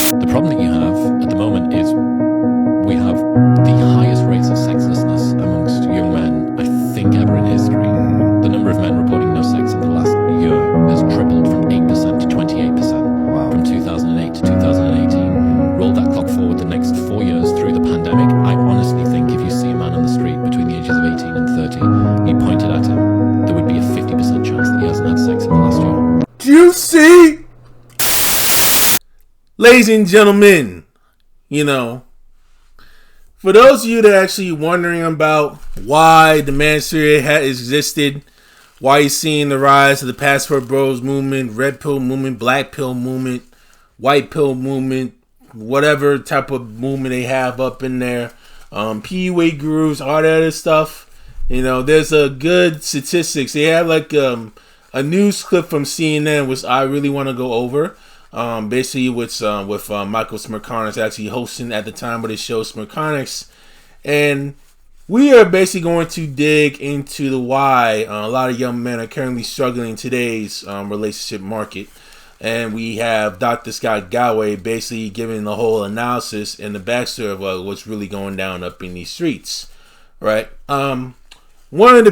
The problem that you have at the moment is we have the highest rates of sexlessness amongst young men, I think, ever in history. The number of men reporting no sex in the last year has tripled from 8% to 28%. Wow. From 2008 to 2018. Roll that clock forward the next 4 years through the pandemic. I honestly think if you see a man on the street between the ages of 18 and 30, you pointed at him, there would be a 50% chance that he hasn't had sex in the last year. Do you see? Ladies and gentlemen, for those of you that are actually wondering about why the Manosphere has existed, why you're seeing the rise of the Passport Bros movement, Red Pill movement, Black Pill movement, White Pill movement, whatever type of movement they have up in there, PUA gurus, all that other stuff, there's a good statistics. They have like a news clip from CNN, which I really want to go over. Basically with Michael Smerconics actually hosting at the time of the show, Smerconics, and we are basically going to dig into the why a lot of young men are currently struggling in today's relationship market. And we have Dr. Scott Galloway basically giving the whole analysis and the backstory of what's really going down up in these streets, right? One of the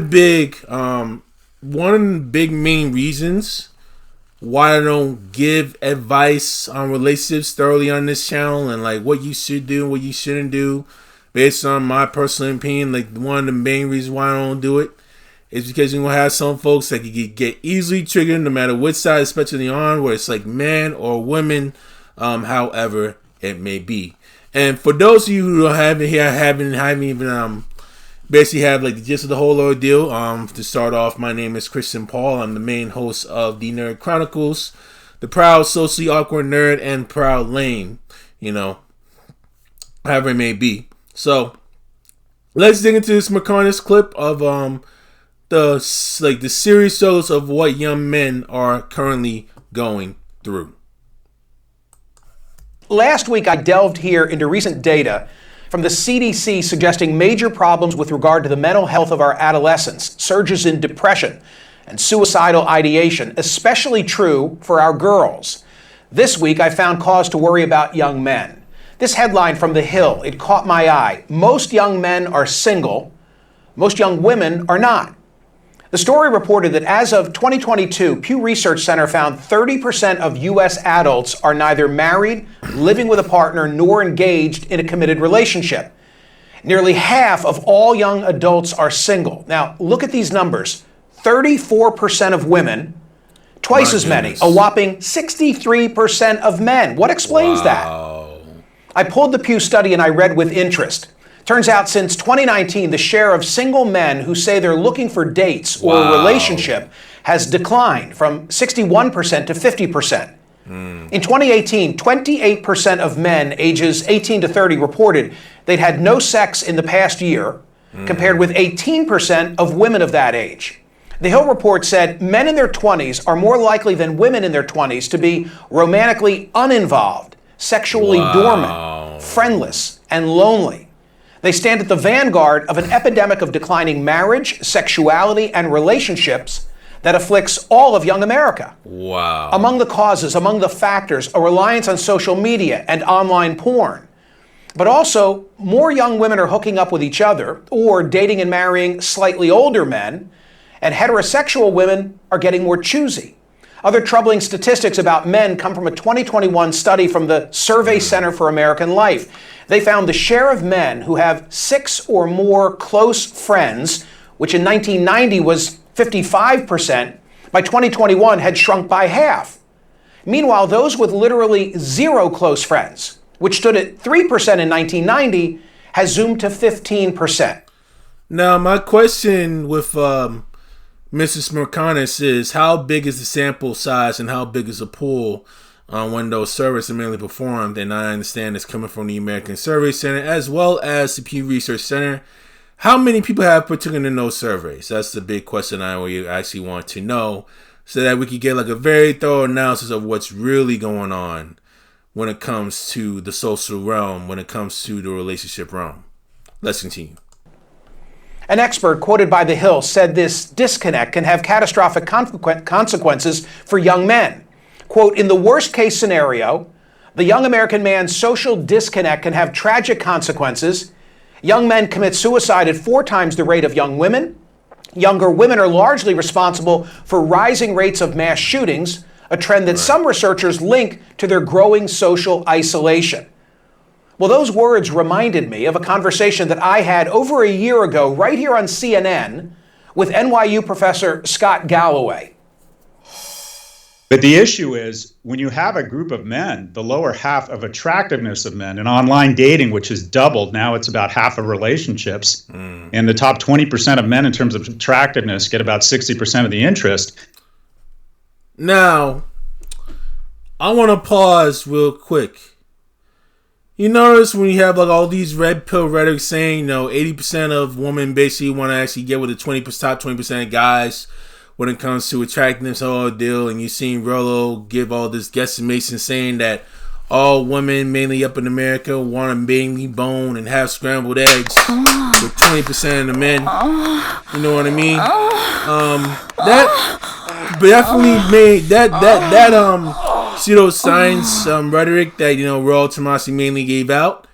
big main reasons why I don't give advice on relationships thoroughly on this channel and like what you should do and what you shouldn't do based on my personal opinion, like one of the main reasons why I don't do it is because you're going to have some folks that can get easily triggered no matter which side, especially on, where it's like man or women, however it may be. And for those of you who haven't even basically have like the gist of the whole ordeal. To start off, my name is Christian Paul. I'm the main host of the Nerd Chronicles, the proud socially awkward nerd and proud lame, however it may be. So let's dig into this Smerconics clip of the serious struggles of what young men are currently going through. Last week, I delved here into recent data from the CDC suggesting major problems with regard to the mental health of our adolescents, surges in depression and suicidal ideation, especially true for our girls. This week, I found cause to worry about young men. This headline from The Hill, it caught my eye. Most young men are single, most young women are not. The story reported that as of 2022, Pew Research Center found 30% of U.S. adults are neither married, living with a partner, nor engaged in a committed relationship. Nearly half of all young adults are single. Now, look at these numbers. 34% of women, twice as many, a whopping 63% of men. What explains that? I pulled the Pew study and I read with interest. Turns out since 2019, the share of single men who say they're looking for dates or a relationship has declined from 61% to 50%. In 2018, 28% of men ages 18 to 30 reported they'd had no sex in the past year, compared with 18% of women of that age. The Hill report said men in their 20s are more likely than women in their 20s to be romantically uninvolved, sexually dormant, friendless, and lonely. They stand at the vanguard of an epidemic of declining marriage, sexuality, and relationships that afflicts all of young America. Wow. Among the causes, among the factors, a reliance on social media and online porn. But also, more young women are hooking up with each other or dating and marrying slightly older men, and heterosexual women are getting more choosy. Other troubling statistics about men come from a 2021 study from the Survey Center for American Life. They found the share of men who have 6 or more close friends, which in 1990 was 55%, by 2021 had shrunk by half. Meanwhile, those with literally 0 close friends, which stood at 3% in 1990, has zoomed to 15%. Now, my question with Mrs. Smerconics is, how big is the sample size and how big is the pool when those surveys are mainly performed? And I understand it's coming from the American Survey Center as well as the Pew Research Center. How many people have partaken in those surveys? That's the big question I actually want to know, so that we can get like a very thorough analysis of what's really going on when it comes to the social realm, when it comes to the relationship realm. Let's continue. An expert quoted by The Hill said this disconnect can have catastrophic consequences for young men. Quote, in the worst case scenario, The young American man's social disconnect can have tragic consequences. Young men commit suicide at 4 times the rate of young women. Younger women are largely responsible for rising rates of mass shootings, a trend that some researchers link to their growing social isolation. Well, those words reminded me of a conversation that I had over a year ago right here on CNN with NYU professor Scott Galloway. But the issue is, when you have a group of men, the lower half of attractiveness of men in online dating, which has doubled, now it's about half of relationships, and the top 20% of men in terms of attractiveness get about 60% of the interest. Now, I want to pause real quick. You notice when you have like all these red pill rhetoric saying, 80% of women basically want to actually get with the top 20% of guys when it comes to attractiveness, all deal, and you seen Rollo give all this guesstimation saying that all women, mainly up in America, want to mainly bone and have scrambled eggs with 20% of the men. You know what I mean? That definitely made that pseudoscience rhetoric that Rollo Tomasi mainly gave out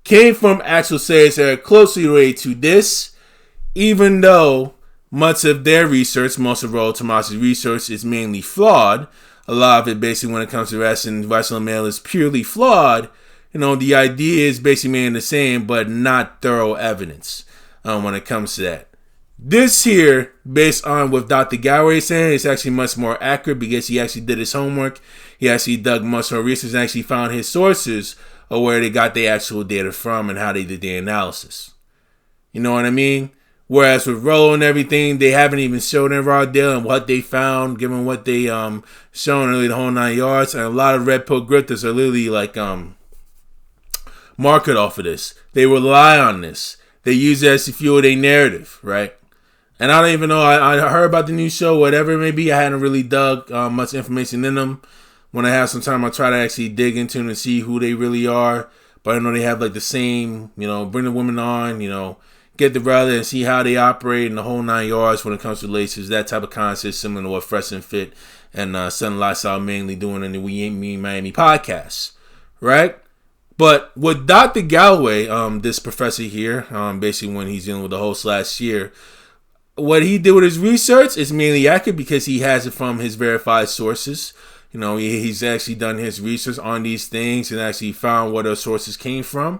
came from actual studies that are closely related to this, even though much of their research, most of Rollo Tomasi's research, is mainly flawed. A lot of it, basically, when it comes to wrestling male, is purely flawed. The idea is basically mainly the same, but not thorough evidence when it comes to that. This here, based on what Dr. Galloway is saying, is actually much more accurate because he actually did his homework. He actually dug much more research and actually found his sources of where they got the actual data from and how they did the analysis. You know what I mean? Whereas with Rollo and everything, they haven't even shown their raw deal and what they found, given what they shown, really the whole 9 yards. And a lot of red pill grifters are literally like market off of this. They rely on this. They use it as to fuel their narrative, right? And I don't even know. I heard about the new show, whatever it may be. I hadn't really dug much information in them. When I have some time, I'll try to actually dig into them and see who they really are. But I know they have like the same, bring the women on, get the brother and see how they operate in the whole 9 yards when it comes to relationships. That type of concept, similar to what Fresh and Fit and Sun Lifestyle mainly doing in the We Ain't Me Miami podcast, right? But with Dr. Galloway, this professor here, basically when he's dealing with the host last year, what he did with his research is mainly accurate because he has it from his verified sources. He's actually done his research on these things and actually found where those sources came from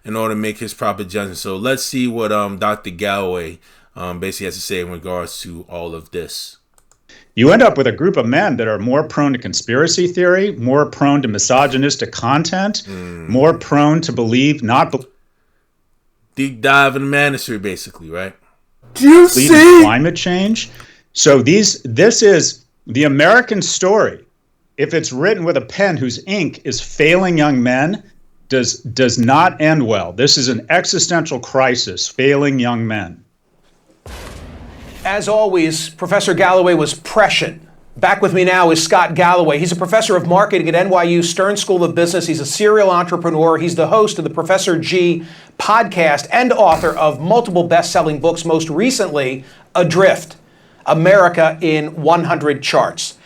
in order to make his proper judgment. So let's see what Dr. Galloway basically has to say in regards to all of this. You end up with a group of men that are more prone to conspiracy theory, more prone to misogynistic content, more prone to believe, deep dive in the Manosphere, basically, right? Do you see climate change? So this is the American story. If it's written with a pen whose ink is failing young men, does not end well. This is an existential crisis, failing young men. As always, Professor Galloway was prescient. Back with me now is Scott Galloway. He's a professor of marketing at NYU Stern School of Business. He's a serial entrepreneur. He's the host of the Professor G podcast and author of multiple best-selling books, most recently, Adrift, America in 100 Charts.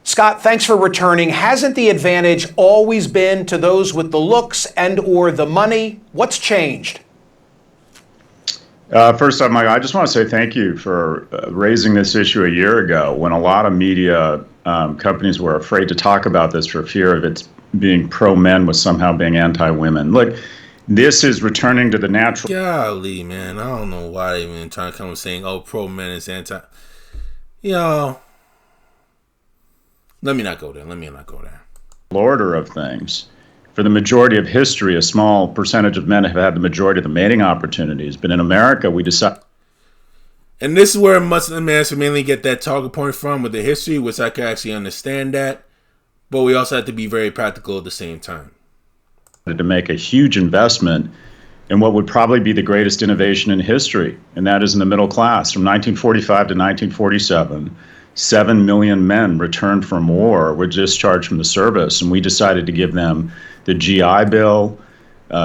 Scott, thanks for returning. Hasn't the advantage always been to those with the looks and or the money? What's changed? First off, Mike, I just want to say thank you for raising this issue a year ago when a lot of media companies were afraid to talk about this for fear of it being pro-men was somehow being anti-women. Look, this is returning to the natural. Golly, man, I don't know why they even trying to come and saying, pro-men is anti. Let me not go there. Order of things. For the majority of history, a small percentage of men have had the majority of the mating opportunities. But in America, we decide. And this is where much of the men mainly get that talking point from with the history, which I can actually understand that. But we also have to be very practical at the same time. To make a huge investment in what would probably be the greatest innovation in history, and that is in the middle class. From 1945 to 1947, 7 million men returned from war, were discharged from the service, and we decided to give them the GI Bill,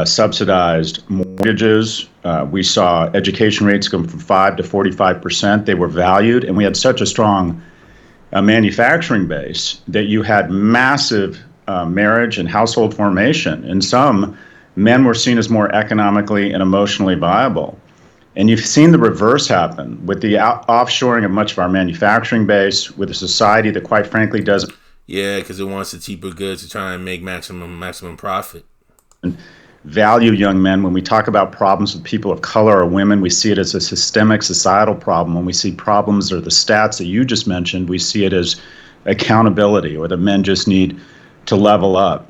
subsidized mortgages. We saw education rates go from 5 to 45%. They were valued, and we had such a strong manufacturing base that you had massive marriage and household formation. In some, men were seen as more economically and emotionally viable. And you've seen the reverse happen with the offshoring of much of our manufacturing base, with a society that, quite frankly, doesn't. Yeah, because it wants the cheaper goods to try and make maximum profit. Value young men. When we talk about problems with people of color or women, we see it as a systemic societal problem. When we see problems or the stats that you just mentioned, we see it as accountability, or that men just need to level up.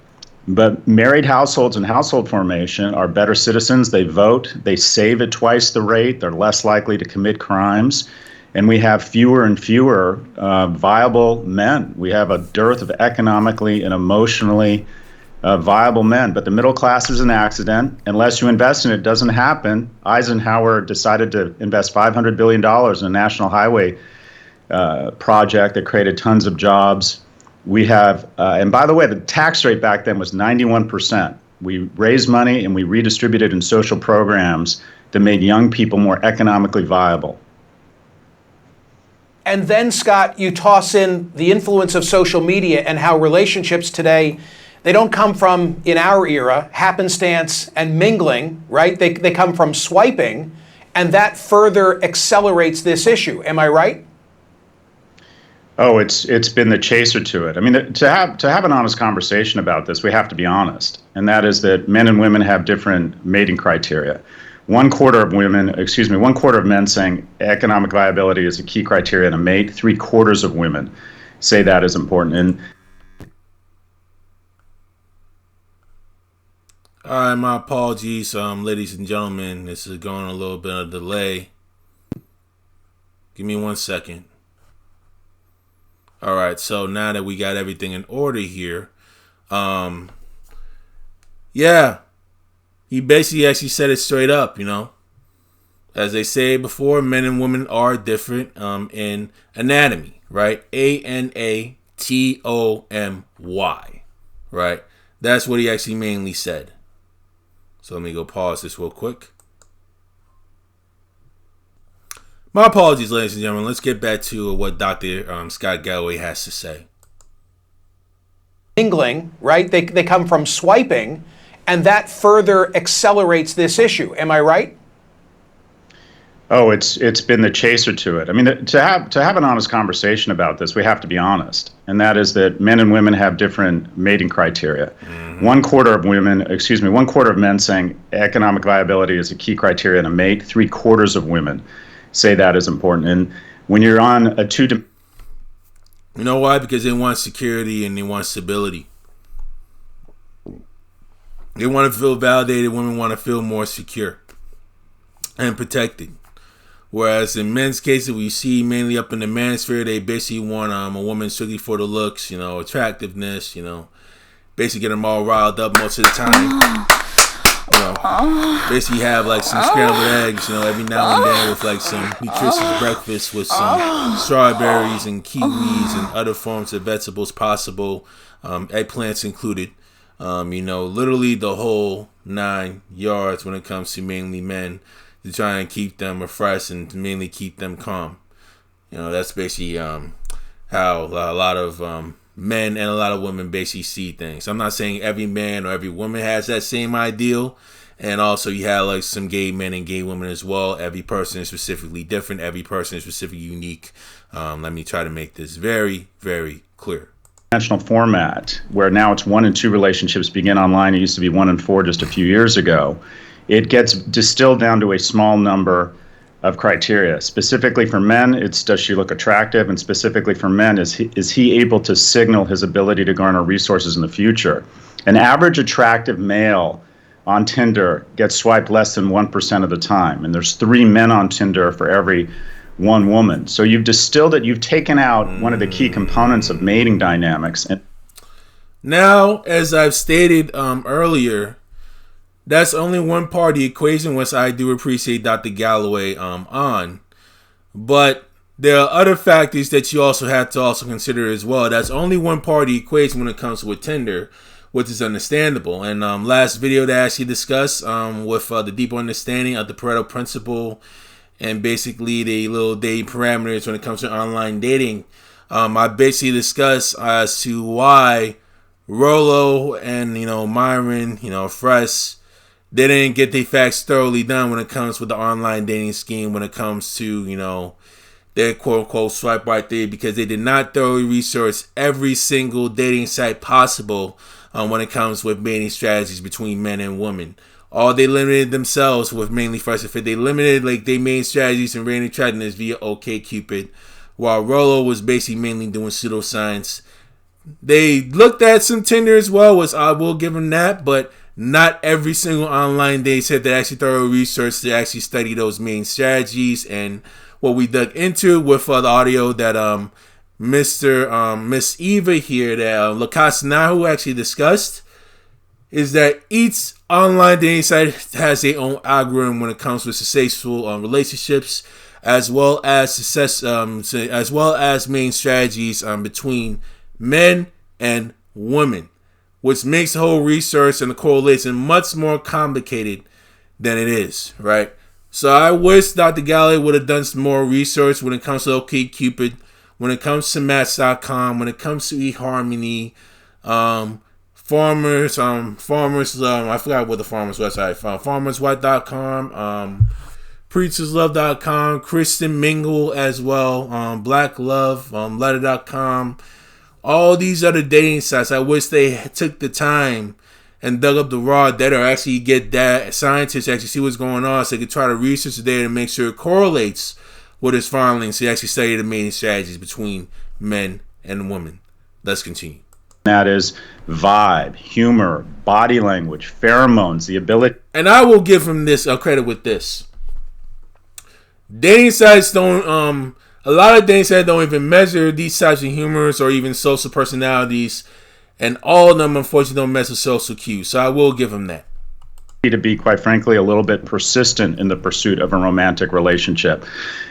But married households and household formation are better citizens. They vote. They save at twice the rate. They're less likely to commit crimes. And we have fewer and fewer viable men. We have a dearth of economically and emotionally viable men. But the middle class is an accident. Unless you invest in it, it doesn't happen. Eisenhower decided to invest $500 billion in a national highway project that created tons of jobs. We have, and by the way, the tax rate back then was 91%. We raised money and we redistributed in social programs that made young people more economically viable. And then, Scott, you toss in the influence of social media and how relationships today, they don't come from, in our era, happenstance and mingling, right? They come from swiping, and that further accelerates this issue. Am I right? Oh, it's been the chaser to it. I mean, to have an honest conversation about this, we have to be honest, and that is that men and women have different mating criteria. One quarter of men saying economic viability is a key criteria in a mate. 3/4 of women say that is important. And All right, my apologies, ladies and gentlemen. This is going a little bit of delay. Give me 1 second. All right, so now that we got everything in order here, yeah, he basically actually said it straight up, As they say before, men and women are different in anatomy, right? Anatomy, right? That's what he actually mainly said. So let me go pause this real quick. My apologies, ladies and gentlemen. Let's get back to what Dr. Scott Galloway has to say. Mingling, right? They come from swiping, and that further accelerates this issue. Am I right? oh, it's been the chaser to it. I mean, to have an honest conversation about this, we have to be honest, and that is that men and women have different mating criteria. Mm-hmm. 1/4 of men saying economic viability is a key criteria in a mate. 3/4 of women say that is important. And when you're on a you know why? Because they want security and they want stability. They want to feel validated. Women want to feel more secure and protected. Whereas in men's cases, we see mainly up in the Manosphere, they basically want a woman strictly for the looks, attractiveness, basically get them all riled up most of the time. Basically have like some scrambled eggs, every now and then with like some nutritious breakfast with some strawberries and kiwis and other forms of vegetables possible, eggplants included. Literally the whole 9 yards when it comes to mainly men, to try and keep them refreshed and to mainly keep them calm. That's basically how a lot of men and a lot of women basically see things. I'm not saying every man or every woman has that same ideal. And also you have like some gay men and gay women as well. Every person is specifically different. Every person is specifically unique. Let me try to make this very, very clear. Conventional format, where now it's 1 and 2 relationships begin online. It used to be 1 and 4 just a few years ago. It gets distilled down to a small number of criteria. Specifically for men, it's does she look attractive? And specifically for men, is he able to signal his ability to garner resources in the future? An average attractive male on Tinder gets swiped less than 1% of the time. And there's 3 men on Tinder for every 1 woman. So you've distilled it, you've taken out one of the key components of mating dynamics. And now, as I've stated earlier, that's only one part of the equation, which I do appreciate Dr. Galloway on. But there are other factors that you also have to also consider as well. That's only one part of the equation when it comes with Tinder, which is understandable. And last video that I actually discussed with the deeper understanding of the Pareto principle and basically the little dating parameters when it comes to online dating, I basically discussed as to why Rolo and, Myron, Fresh, they didn't get their facts thoroughly done when it comes with the online dating scheme, when it comes to, their quote-unquote swipe right there, because they did not thoroughly research every single dating site possible when it comes with mating strategies between men and women. All they limited themselves with mainly First and Fit. They limited their main strategies and randomly attractiveness via OkCupid, while Rolo was basically mainly doing pseudoscience. They looked at some Tinder as well, which I will give them that, but not every single online date set that actually thorough research to actually study those main strategies. And what we dug into with the audio that Miss Eva here, that Lakasanahu actually discussed, is that each online dating site has their own algorithm when it comes to successful relationships, as well as success, as well as main strategies between men and women, which makes the whole research and the correlation much more complicated than it is, right? So I wish Dr. Galloway would have done some more research when it comes to OkCupid, when it comes to Match.com, when it comes to eHarmony, Farmers, I forgot what the Farmers website, FarmersWhite.com, PreachersLove.com, Christian Mingle as well, Black Love, Letter.com, all these other dating sites. I wish they took the time and dug up the raw data, or actually get that scientists actually see what's going on, so they could try to research the data and make sure it correlates with its findings, so they actually study the mating strategies between men and women. Let's continue. That is vibe, humor, body language, pheromones, the ability. And I will give him this credit with this. Dating sites don't, a lot of dating sites don't even measure these types of humors or even social personalities, and all of them unfortunately don't measure social cues. So I will give him that. To be, quite frankly, a little bit persistent in the pursuit of a romantic relationship.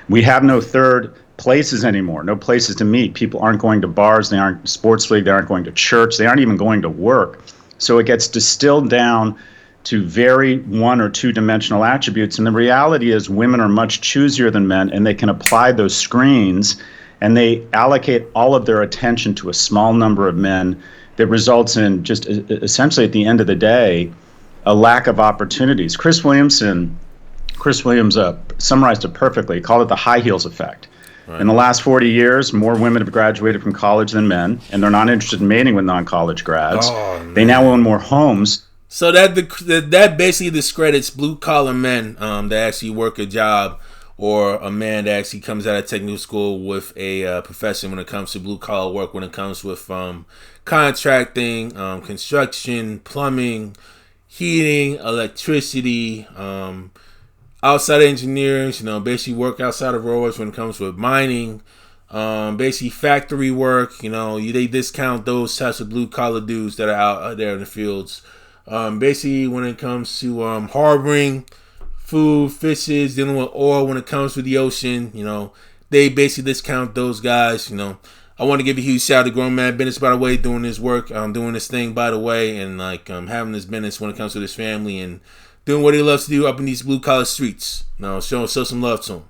We have no third places anymore, no places to meet. People aren't going to bars, they aren't sports league, they aren't going to church, they aren't even going to work. So it gets distilled down to very one or two dimensional attributes. And the reality is women are much choosier than men, and they can apply those screens, and they allocate all of their attention to a small number of men that results in just essentially at the end of the day, a lack of opportunities. Chris Williams summarized it perfectly. He called it the high heels effect. Right. In the last 40 years, more women have graduated from college than men, and they're not interested in mating with non-college grads. They now own more homes. So that basically discredits blue-collar men that actually work a job, or a man that actually comes out of technical school with a profession when it comes to blue-collar work, when it comes with contracting, construction, plumbing, heating, electricity, outside engineering, basically work outside of roads when it comes with mining, basically factory work, they discount those types of blue collar dudes that are out there in the fields. Basically when it comes to harboring food, fishes, dealing with oil, when it comes to the ocean, they basically discount those guys. I want to give a huge shout out to Grown Man Business, by the way, doing his work, doing this thing, by the way, and having this business when it comes to his family and doing what he loves to do up in these blue collar streets. Show some love to him.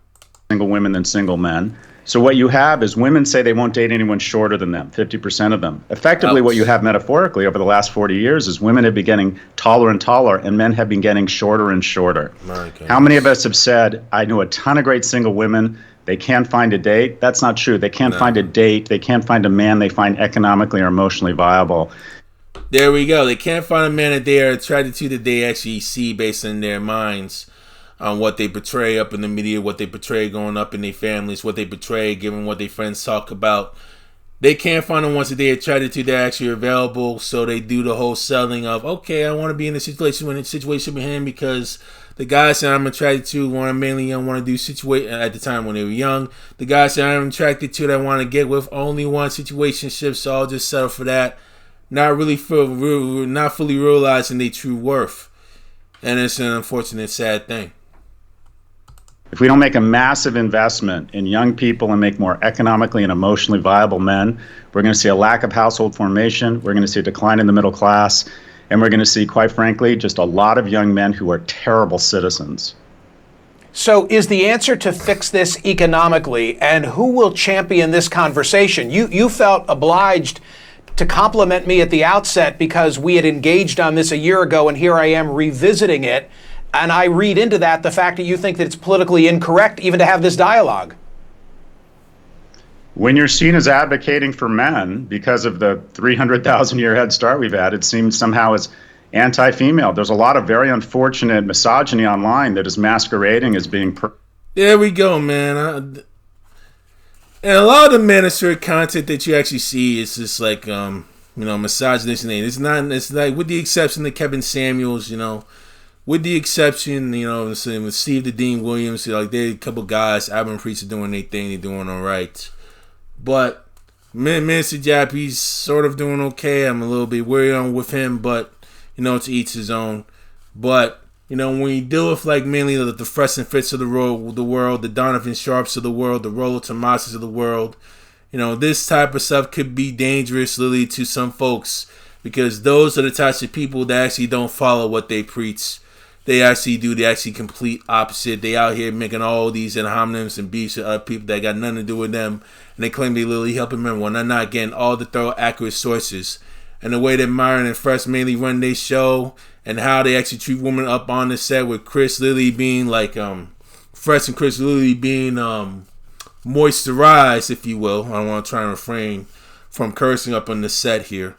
Single women than single men. So what you have is women say they won't date anyone shorter than them, 50% of them. Effectively, what you have metaphorically over the last 40 years is women have been getting taller and taller, and men have been getting shorter and shorter. How many of us have said, I know a ton of great single women, they can't find a date? That's not true. They can't find a date. They can't find a man they find economically or emotionally viable. There we go. They can't find a man that they are attracted to, that they actually see based in their minds, on what they portray up in the media, what they portray going up in their families, what they portray given what their friends talk about. They can't find the ones that they're attracted to that actually are available, so they do the whole selling of, okay, I want to be in a situation with him because the guys that I'm attracted to want to do situation at the time when they were young. The guys that I'm attracted to that I want to get with only want situationship, so I'll just settle for that. Not fully realizing their true worth, and it's an unfortunate, sad thing. If we don't make a massive investment in young people and make more economically and emotionally viable men, we're going to see a lack of household formation, we're going to see a decline in the middle class, and we're going to see, quite frankly, just a lot of young men who are terrible citizens. So is the answer to fix this economically, and who will champion this conversation? You felt obliged to compliment me at the outset because we had engaged on this a year ago, and here I am revisiting it. And I read into that the fact that you think that it's politically incorrect even to have this dialogue. When you're seen as advocating for men because of the 300,000 year head start we've had, it seems somehow as anti-female. There's a lot of very unfortunate misogyny online that is masquerading as being... There we go, man. And a lot of the Manosphere content that you actually see is just like, misogynist. It's not. It's like, with the exception of Kevin Samuels, with the exception, with Steve the Dean Williams, like, they're a couple guys, Alvin Priest are doing their thing, they're doing all right. But Minister Jap, he's sort of doing okay. I'm a little bit worried on with him, but to each his own. But when you deal with, like, mainly the Fresh and Fits of the world, the Donovan Sharps of the world, the Rollo Tomases of the world, this type of stuff could be dangerous, literally, to some folks, because those are the types of people that actually don't follow what they preach. They actually do the actually complete opposite. They out here making all these homonyms and beefs with other people that got nothing to do with them, and they claim they literally helping men when they're not getting all the thorough, accurate sources. And the way that Myron and Fresh mainly run their show, and how they actually treat women up on the set, with Chris literally being like, Fresh and Chris literally being moisturized, if you will. I don't want to try and refrain from cursing up on the set here.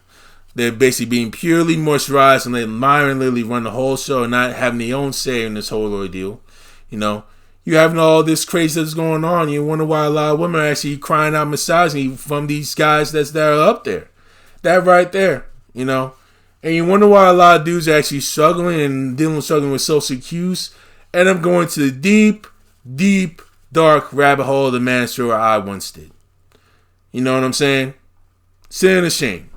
They're basically being purely moisturized and let Myron literally run the whole show and not having their own say in this whole ordeal. You're having all this crazy that's going on. You wonder why a lot of women are actually crying out misogyny from these guys that are up there. That right there, And you wonder why a lot of dudes are actually struggling with social cues, and I'm going to the deep, deep, dark rabbit hole of the Manosphere where I once did. You know what I'm saying? Sin and shame.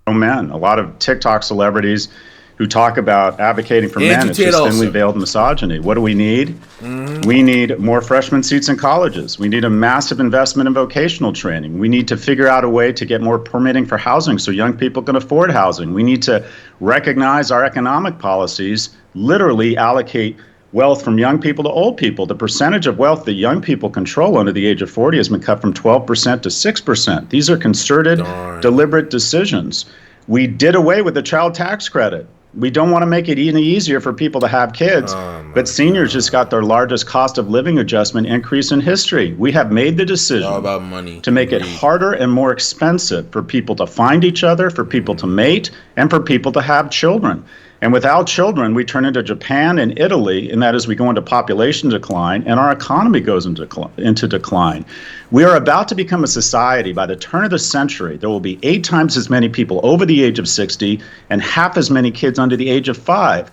Men. A lot of TikTok celebrities who talk about advocating for men. It's just thinly veiled misogyny. What do we need? Mm-hmm. We need more freshman seats in colleges. We need a massive investment in vocational training. We need to figure out a way to get more permitting for housing so young people can afford housing. We need to recognize our economic policies literally allocate wealth from young people to old people. The percentage of wealth that young people control under the age of 40 has been cut from 12% to 6%. These are concerted, deliberate decisions. We did away with the child tax credit. We don't want to make it any easier for people to have kids, but seniors just got their largest cost of living adjustment increase in history. We have made the decision about money to make it harder and more expensive for people to find each other, for people to mate, and for people to have children. And without children, we turn into Japan and Italy, and that is we go into population decline, and our economy goes into decline. We are about to become a society, by the turn of the century, there will be 8 times as many people over the age of 60 and half as many kids under the age of 5.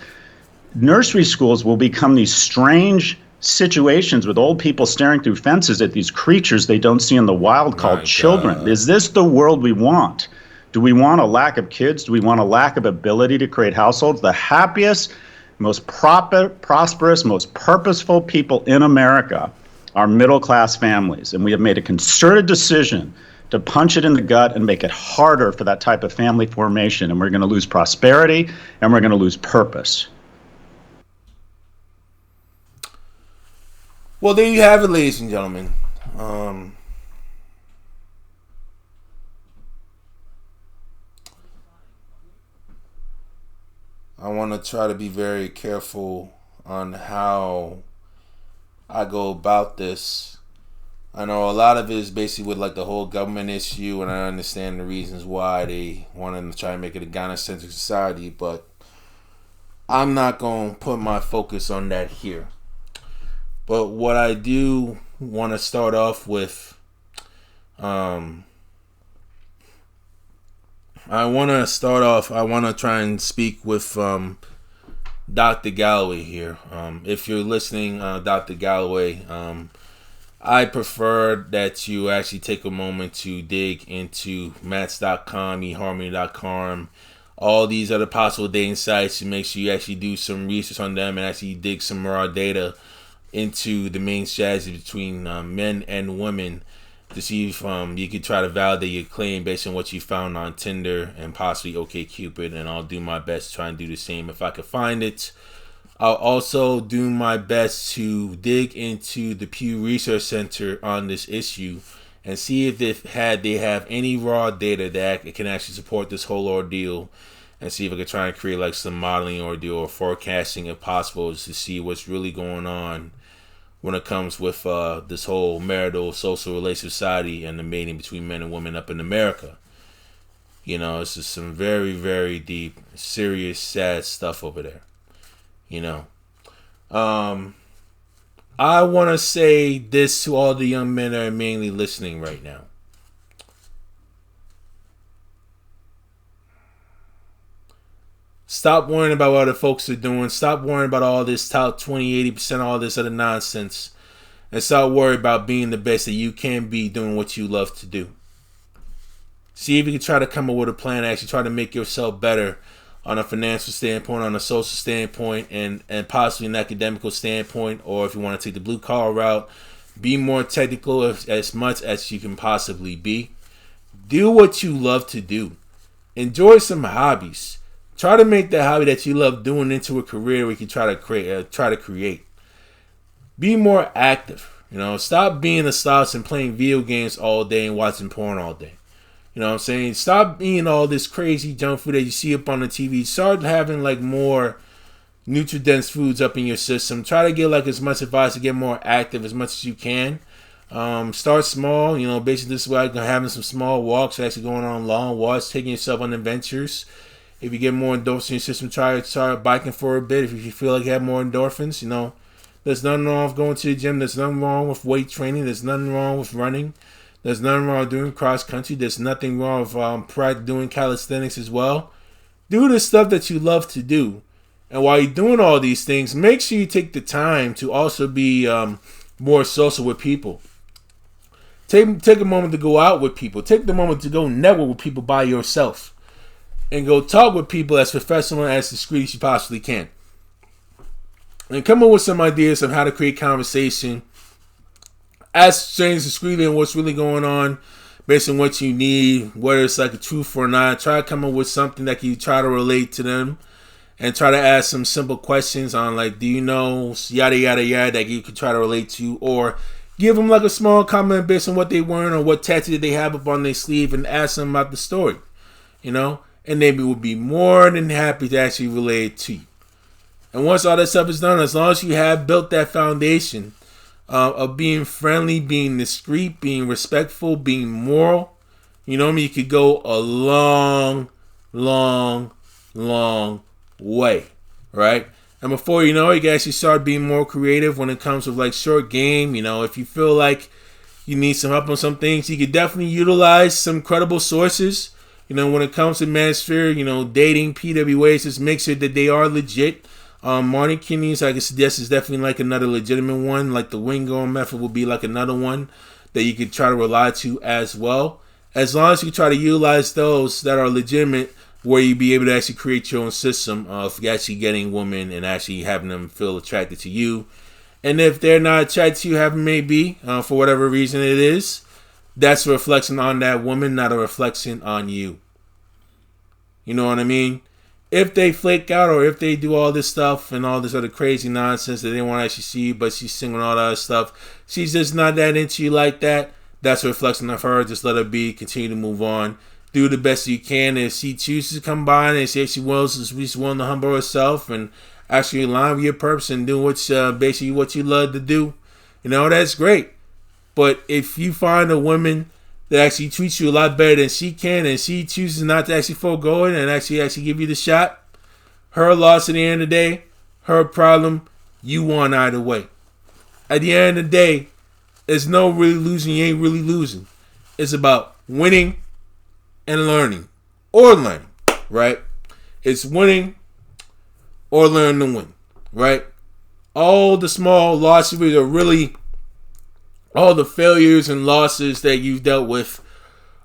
Nursery schools will become these strange situations with old people staring through fences at these creatures they don't see in the wild called children. Is this the world we want? Do we want a lack of kids? Do we want a lack of ability to create households? The happiest, most prosperous, most purposeful people in America are middle-class families. And we have made a concerted decision to punch it in the gut and make it harder for that type of family formation. And we're going to lose prosperity, and we're going to lose purpose. Well, there you have it, ladies and gentlemen. I want to try to be very careful on how I go about this. I know a lot of it is basically with like the whole government issue, and I understand the reasons why they want to try and make it a Ghana-centric society, but I'm not going to put my focus on that here. But what I do want to start off with, I want to try and speak with Dr. Galloway here. If you're listening, Dr. Galloway, I prefer that you actually take a moment to dig into Match.com, eHarmony.com, all these other possible dating sites, and make sure you actually do some research on them and actually dig some raw data into the main strategy between men and women to see if you could try to validate your claim based on what you found on Tinder and possibly OkCupid, and I'll do my best to try and do the same if I can find it. I'll also do my best to dig into the Pew Research Center on this issue and see if they have any raw data that can actually support this whole ordeal, and see if I could try and create like some modeling ordeal or forecasting if possible, to see what's really going on when it comes with this whole marital social relationship society and the mating between men and women up in America. You know, it's just some very, very deep, serious, sad stuff over there. You know, I want to say this to all the young men that are mainly listening right now. Stop worrying about what other folks are doing. Stop worrying about all this top 20, 80%, all this other nonsense. And stop worrying about being the best that you can be doing what you love to do. See if you can try to come up with a plan to actually try to make yourself better on a financial standpoint, on a social standpoint, and possibly an academical standpoint, or if you want to take the blue collar route, be more technical as much as you can possibly be. Do what you love to do. Enjoy some hobbies. Try to make that hobby that you love doing into a career where you can try to create. Be more active. You know, stop being a slouch and playing video games all day and watching porn all day. You know what I'm saying? Stop eating all this crazy junk food that you see up on the TV. Start having like more nutrient-dense foods up in your system. Try to get like as much advice to get more active as much as you can. Start small. You know, basically this is why having some small walks, actually going on long walks, taking yourself on adventures. If you get more endorphins in your system, try to start biking for a bit. If you feel like you have more endorphins, you know, there's nothing wrong with going to the gym. There's nothing wrong with weight training. There's nothing wrong with running. There's nothing wrong with doing cross country. There's nothing wrong with doing calisthenics as well. Do the stuff that you love to do. And while you're doing all these things, make sure you take the time to also be more social with people. Take a moment to go out with people. Take the moment to go network with people by yourself. And go talk with people as professional and as discreet as you possibly can. And come up with some ideas of how to create conversation. Ask strangers discreetly on what's really going on based on what you need, whether it's like a truth or not. Try to come up with something that you try to relate to them. And try to ask some simple questions on like, do you know, yada, yada, yada, that you could try to relate to. Or give them like a small comment based on what they wearing or what tattoo they have up on their sleeve and ask them about the story. You know? And they will be more than happy to actually relate it to you. And once all that stuff is done, as long as you have built that foundation of being friendly, being discreet, being respectful, being moral, you know what I mean? You could go a long, long, long way, right? And before you know it, you can actually start being more creative when it comes to like short game. You know, if you feel like you need some help on some things, you could definitely utilize some credible sources. You know, when it comes to Manosphere, you know, dating, PWAs, just make sure that they are legit. Martin Kinney's, I can suggest, is definitely like another legitimate one. Like the Wingo method will be like another one that you could try to rely to as well. As long as you try to utilize those that are legitimate, where you be able to actually create your own system of actually getting women and actually having them feel attracted to you. And if they're not attracted to you, however it may be, for whatever reason it is, that's a reflection on that woman, not a reflection on you. You know what I mean? If they flake out or if they do all this stuff and all this other crazy nonsense that they want to actually see you, but she's singing all that other stuff, she's just not that into you like that, that's a reflection of her. Just let her be. Continue to move on. Do the best you can. If she chooses to come by and say she's willing to humble herself and actually align with your purpose and do basically what you love to do, you know, that's great. But if you find a woman that actually treats you a lot better than she can and she chooses not to actually forego it and actually give you the shot, her loss at the end of the day, her problem, you won either way. At the end of the day, there's no really losing. You ain't really losing. It's about winning and learning. Or learning, right? It's winning or learn to win, right? All the small losses are really, all the failures and losses that you've dealt with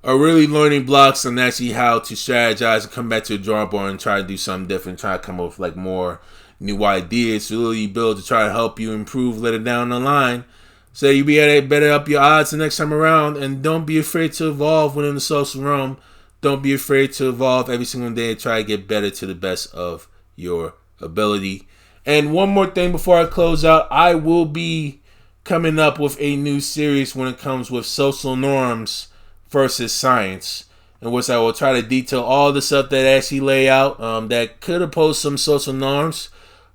are really learning blocks on actually how to strategize and come back to the drawing board and try to do something different, try to come up with like more new ideas to really build to try to help you improve later down the line. So you be able to better up your odds the next time around, and don't be afraid to evolve within the social realm. Don't be afraid to evolve every single day and try to get better to the best of your ability. And one more thing before I close out, I will be coming up with a new series when it comes with social norms versus science, in which I will try to detail all the stuff that I actually lay out that could oppose some social norms,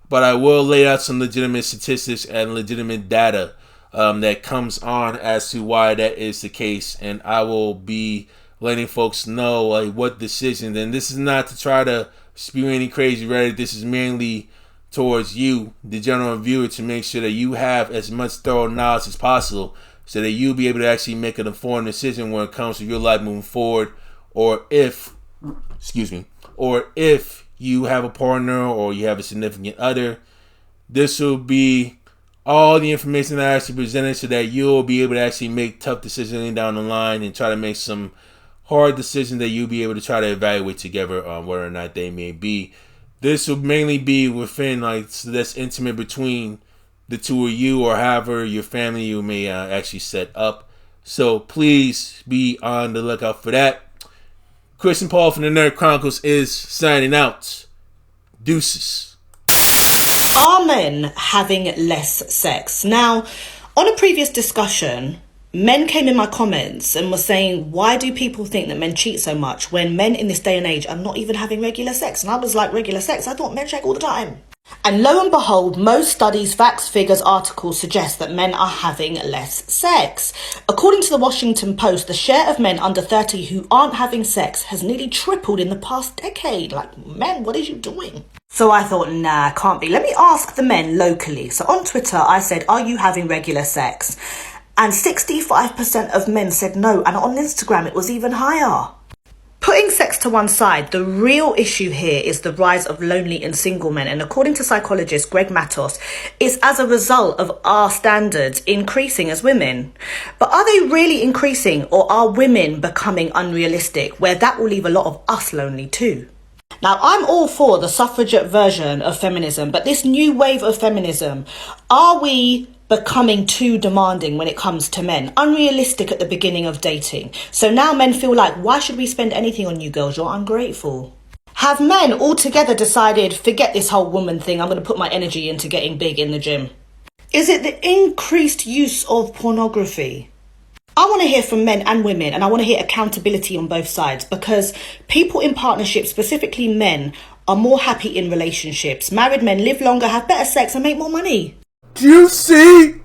but I will lay out some legitimate statistics and legitimate data that comes on as to why that is the case, and I will be letting folks know like what decisions. And this is not to try to spew any crazy rhetoric. This is mainly towards you, the general viewer, to make sure that you have as much thorough knowledge as possible, so that you'll be able to actually make an informed decision when it comes to your life moving forward, or if you have a partner or you have a significant other. This will be all the information that I actually presented, so that you'll be able to actually make tough decisions down the line and try to make some hard decisions that you'll be able to try to evaluate together on whether or not they may be. This will mainly be within so that's intimate between the two of you, or however your family you may actually set up. So please be on the lookout for that. Christian Paul from the Nerd Chronicles is signing out. Deuces. Are men having less sex? Now, on a previous discussion, men came in my comments and were saying, why do people think that men cheat so much when men in this day and age are not even having regular sex? And I was like, regular sex? I thought men check all the time. And lo and behold, most studies, facts, figures, articles suggest that men are having less sex. According to the Washington Post, the share of men under 30 who aren't having sex has nearly tripled in the past decade. Like, men, what is you doing? So I thought, nah, can't be. Let me ask the men locally. So on Twitter, I said, are you having regular sex? And 65% of men said no. And on Instagram, it was even higher. Putting sex to one side, the real issue here is the rise of lonely and single men. And according to psychologist Greg Matos, it's as a result of our standards increasing as women. But are they really increasing, or are women becoming unrealistic, where that will leave a lot of us lonely too? Now, I'm all for the suffragette version of feminism, but this new wave of feminism, are we becoming too demanding when it comes to men? Unrealistic at the beginning of dating. So now men feel like, why should we spend anything on you girls? You're ungrateful. Have men altogether decided, forget this whole woman thing, I'm going to put my energy into getting big in the gym? Is it the increased use of pornography? I want to hear from men and women, and I want to hear accountability on both sides, because people in partnerships, specifically men, are more happy in relationships. Married men live longer, have better sex, and make more money. Juicy!